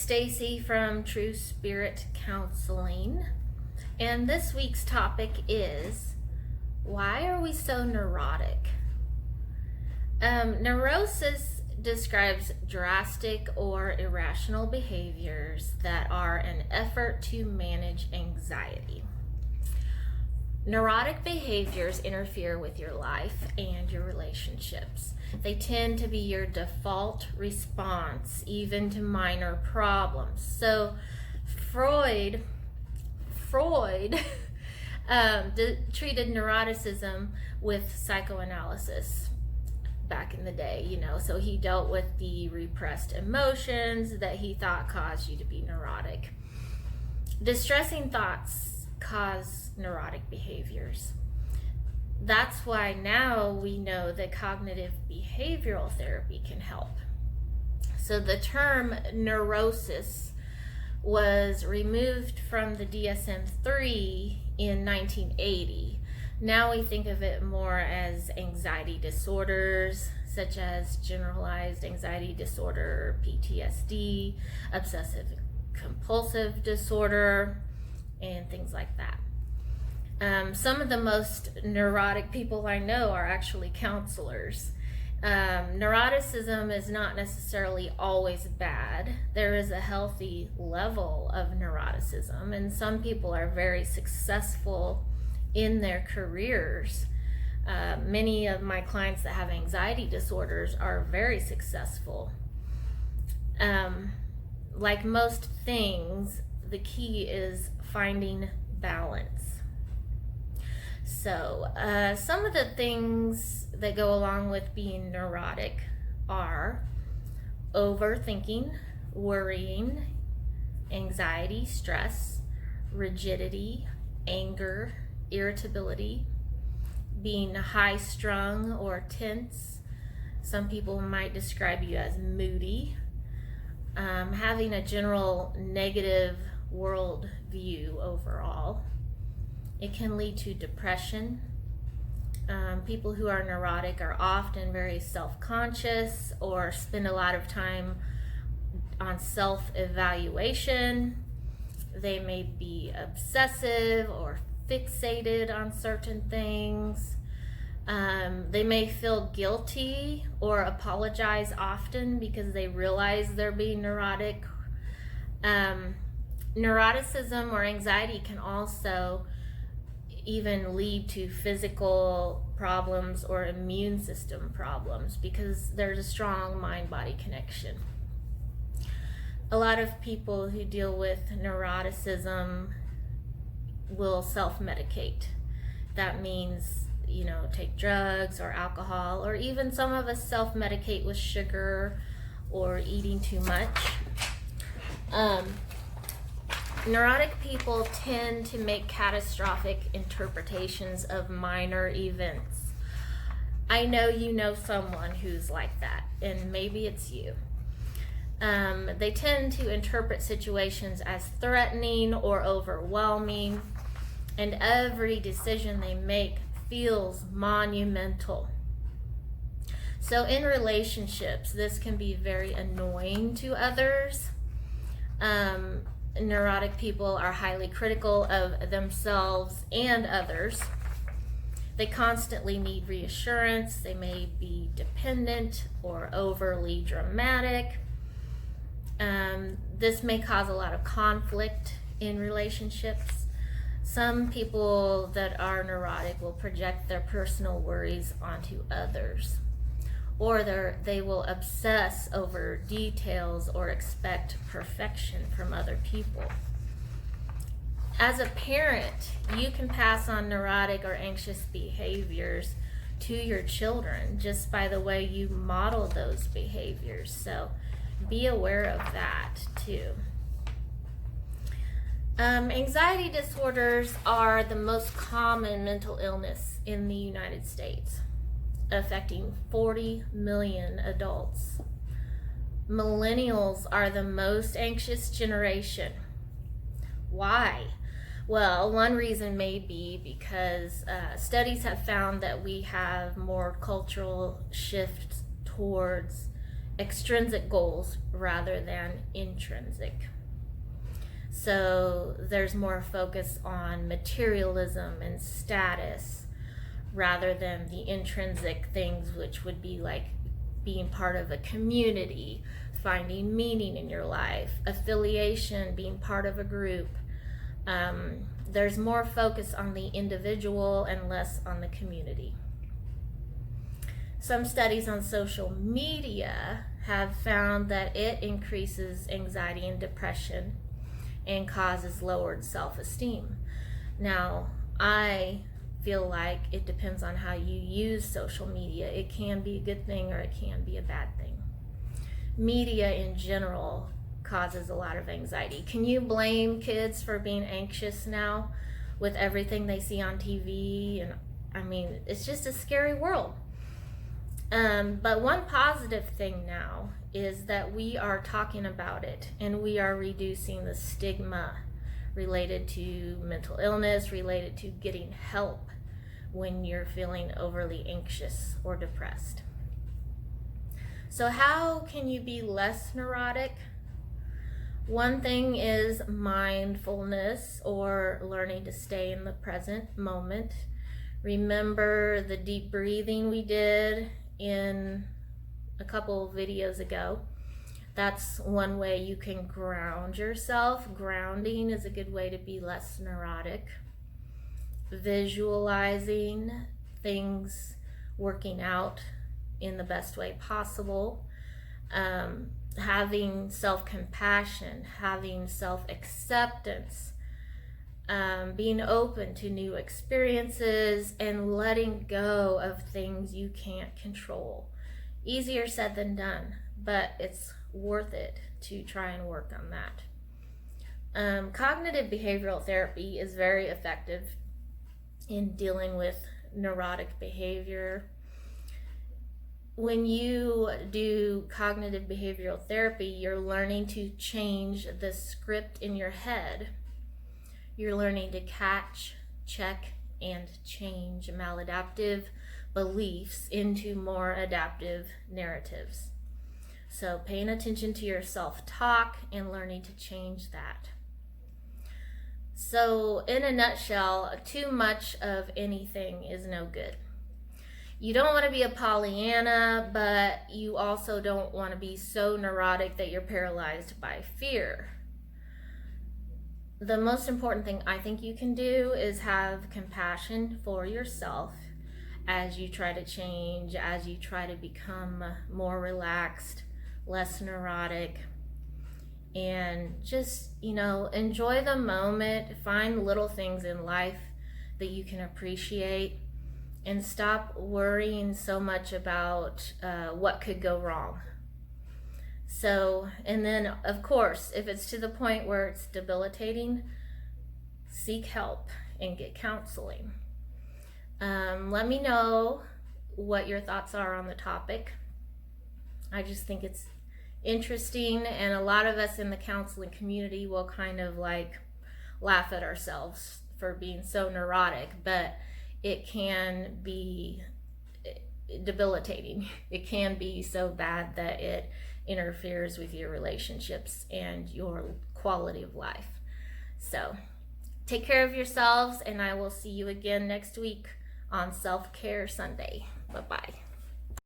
Stacy from True Spirit Counseling, and this week's topic is, why are we so neurotic? Neurosis describes drastic or irrational behaviors that are an effort to manage anxiety. Neurotic behaviors interfere with your life and your relationships. They tend to be your default response, even to minor problems. So Freud treated neuroticism with psychoanalysis back in the day, so he dealt with the repressed emotions that he thought caused you to be neurotic. Distressing thoughts cause neurotic behaviors. That's why now we know that cognitive behavioral therapy can help. So the term neurosis was removed from the DSM-3 in 1980. Now we think of it more as anxiety disorders, such as generalized anxiety disorder, PTSD, obsessive compulsive disorder, and things like that. Some of the most neurotic people I know are actually counselors. Neuroticism is not necessarily always bad. There is a healthy level of neuroticism, and some people are very successful in their careers. Many of my clients that have anxiety disorders are very successful. Like most things, the key is finding balance. So some of the things that go along with being neurotic are overthinking, worrying, anxiety, stress, rigidity, anger, irritability, being high-strung or tense. Some people might describe you as moody, having a general negative world view overall. It can lead to depression. People who are neurotic are often very self-conscious or spend a lot of time on self-evaluation. They may be obsessive or fixated on certain things. They may feel guilty or apologize often because they realize they're being neurotic. Neuroticism or anxiety can also even lead to physical problems or immune system problems because there's a strong mind-body connection. A lot of people who deal with neuroticism will self-medicate. That means, take drugs or alcohol, or even some of us self-medicate with sugar or eating too much. Neurotic people tend to make catastrophic interpretations of minor events. I know you know someone who's like that, and maybe it's you. They tend to interpret situations as threatening or overwhelming, and every decision they make feels monumental. So in relationships, this can be very annoying to others. Neurotic people are highly critical of themselves and others. They constantly need reassurance. They may be dependent or overly dramatic. This may cause a lot of conflict in relationships. Some people that are neurotic will project their personal worries onto others, or they will obsess over details or expect perfection from other people. As a parent, you can pass on neurotic or anxious behaviors to your children just by the way you model those behaviors. So be aware of that too. Anxiety disorders are the most common mental illness in the United States, affecting 40 million adults. Millennials are the most anxious generation. Why? Well, one reason may be because studies have found that we have more cultural shifts towards extrinsic goals rather than intrinsic. So there's more focus on materialism and status rather than the intrinsic things, which would be like being part of a community, finding meaning in your life, affiliation, being part of a group. There's more focus on the individual and less on the community. Some studies on social media have found that it increases anxiety and depression and causes lowered self-esteem. Now, I feel like it depends on how you use social media. It can be a good thing or it can be a bad thing. Media in general causes a lot of anxiety. Can you blame kids for being anxious now with everything they see on TV? And I mean, it's just a scary world. But one positive thing now is that we are talking about it and we are reducing the stigma related to mental illness, related to getting help when you're feeling overly anxious or depressed. So how can you be less neurotic? One thing is mindfulness, or learning to stay in the present moment. Remember the deep breathing we did in a couple of videos ago. That's one way you can ground yourself. Grounding is a good way to be less neurotic. Visualizing things working out in the best way possible. Having self-compassion, having self-acceptance, being open to new experiences, and letting go of things you can't control. Easier said than done, but it's worth it to try and work on that. Cognitive behavioral therapy is very effective in dealing with neurotic behavior. When you do cognitive behavioral therapy, you're learning to change the script in your head. You're learning to catch, check, and change maladaptive beliefs into more adaptive narratives. So paying attention to your self-talk and learning to change that. So in a nutshell, too much of anything is no good. You don't want to be a Pollyanna, but you also don't want to be so neurotic that you're paralyzed by fear. The most important thing I think you can do is have compassion for yourself as you try to change, as you try to become more relaxed, less neurotic, and just, enjoy the moment. Find little things in life that you can appreciate and stop worrying so much about what could go wrong. So, and then of course, if it's to the point where it's debilitating, seek help and get counseling. Let me know what your thoughts are on the topic. I just think it's interesting, and a lot of us in the counseling community will kind of like laugh at ourselves for being so neurotic, but it can be debilitating. It can be so bad that it interferes with your relationships and your quality of life. So take care of yourselves, and I will see you again next week on Self-Care Sunday.